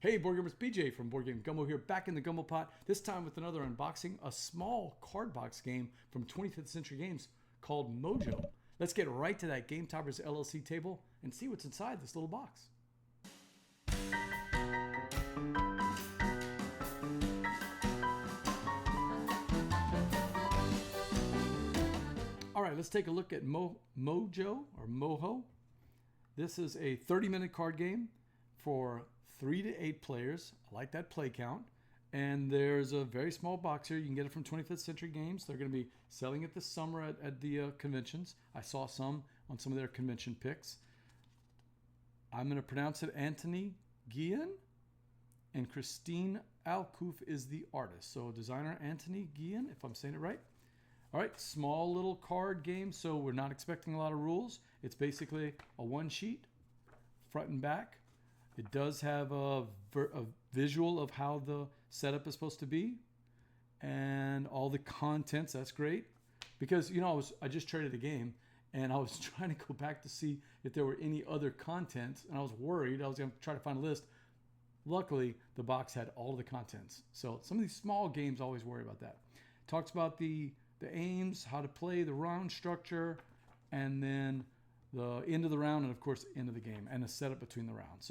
Hey Board Gamers, BJ from Board Game Gumbo here, back in the Gumbo pot, this time with another unboxing, a small card box game from 25th Century Games called Mojo. Let's get right to that Game Toppers LLC table and see what's inside this little box. All right, let's take a look at Mojo or Mojo. This is a 30-minute card game for 3 to 8 players. I like that play count. And there's a very small box here. You can get it from 25th Century Games. They're going to be selling it this summer at the conventions. I saw some on some of their convention picks. I'm going to pronounce it Anthony Guillen, and Christine Alcouf is the artist. So designer Anthony Guillen, if I'm saying it right. All right, small little card game, so we're not expecting a lot of rules. It's basically a one sheet, front and back. It does have a visual of how the setup is supposed to be and all the contents. That's great because, you know, I just traded the game and I was trying to go back to see if there were any other contents, and I was worried. I was going to try to find a list. Luckily, the box had all of the contents. So some of these small games, I always worry about that. It talks about the aims, how to play, the round structure, and then the end of the round, and of course, end of the game, and the setup between the rounds.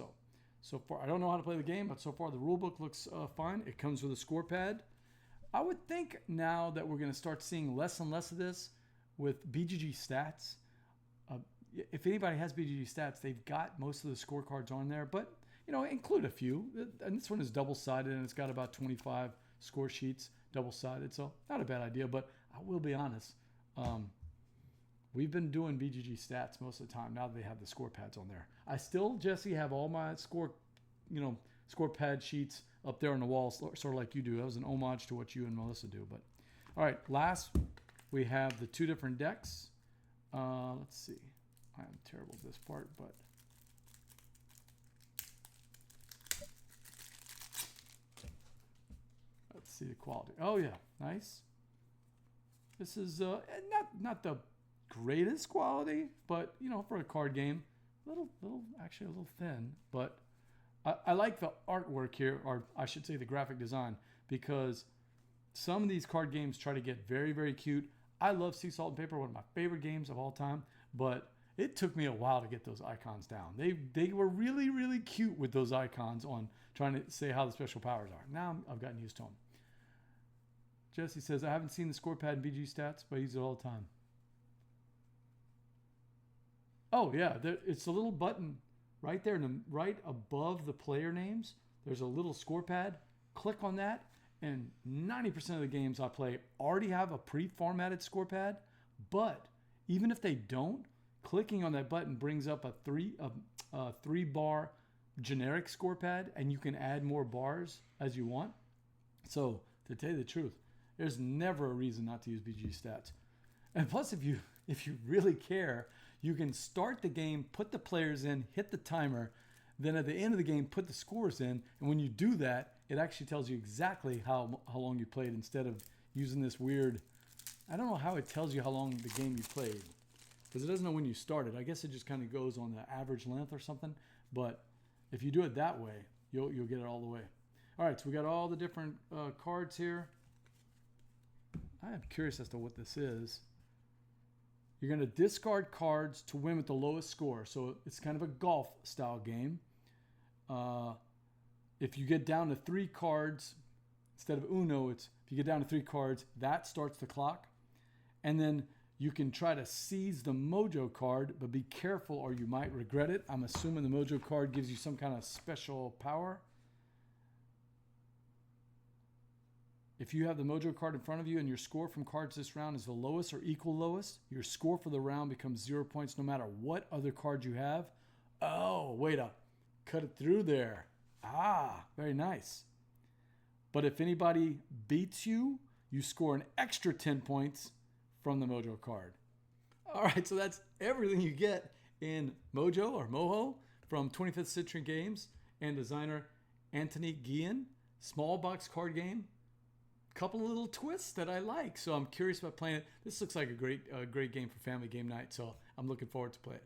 So far, I don't know how to play the game, but so far the rule book looks fine. It comes with a score pad. I would think now that we're going to start seeing less and less of this with BGG stats. If anybody has BGG stats, they've got most of the scorecards on there, but you know, include a few. And this one is double-sided, and it's got about 25 score sheets, double-sided, so not a bad idea. But I will be honest, we've been doing BGG stats most of the time now that they have the score pads on there. I still, Jesse, have all my score pad sheets up there on the wall, sort of like you do. That was an homage to what you and Melissa do. But all right, last we have the two different decks. Let's see. I am terrible at this part, but let's see the quality. Oh yeah, nice. This is not the greatest quality, but you know, for a card game, actually a little thin. But I like the artwork here, or I should say the graphic design, because some of these card games try to get very, very cute. I love Sea Salt and Paper, one of my favorite games of all time, but it took me a while to get those icons down. They were really, really cute with those icons on trying to say how the special powers are. Now I've gotten used to them. Jesse says, I haven't seen the score pad in BG stats, but I use it all the time. Oh yeah, it's a little button right there, right above the player names. There's a little score pad. Click on that, and 90% of the games I play already have a pre-formatted score pad. But even if they don't, clicking on that button brings up a three bar generic score pad, and you can add more bars as you want. So to tell you the truth, there's never a reason not to use BG stats. And plus, if you really care, you can start the game, put the players in, hit the timer, then at the end of the game, put the scores in. And when you do that, it actually tells you exactly how long you played, instead of using this weird, I don't know how it tells you how long the game you played, because it doesn't know when you started. I guess it just kind of goes on the average length or something. But if you do it that way, you'll get it all the way. All right, so we got all the different cards here. I am curious as to what this is. You're going to discard cards to win with the lowest score. So it's kind of a golf style game. If you get down to 3 cards, instead of Uno, if you get down to 3 cards, that starts the clock. And then you can try to seize the Mojo card, but be careful or you might regret it. I'm assuming the Mojo card gives you some kind of special power. If you have the Mojo card in front of you and your score from cards this round is the lowest or equal lowest, your score for the round becomes 0 points no matter what other card you have. Oh, wait up. Cut it through there. Ah, very nice. But if anybody beats you, you score an extra 10 points from the Mojo card. All right, so that's everything you get in Mojo or Mojo from 25th Century Games and designer Anthony Guillen. Small box card game. Couple of little twists that I like, so I'm curious about playing it. This looks like a great game for family game night, so I'm looking forward to play it.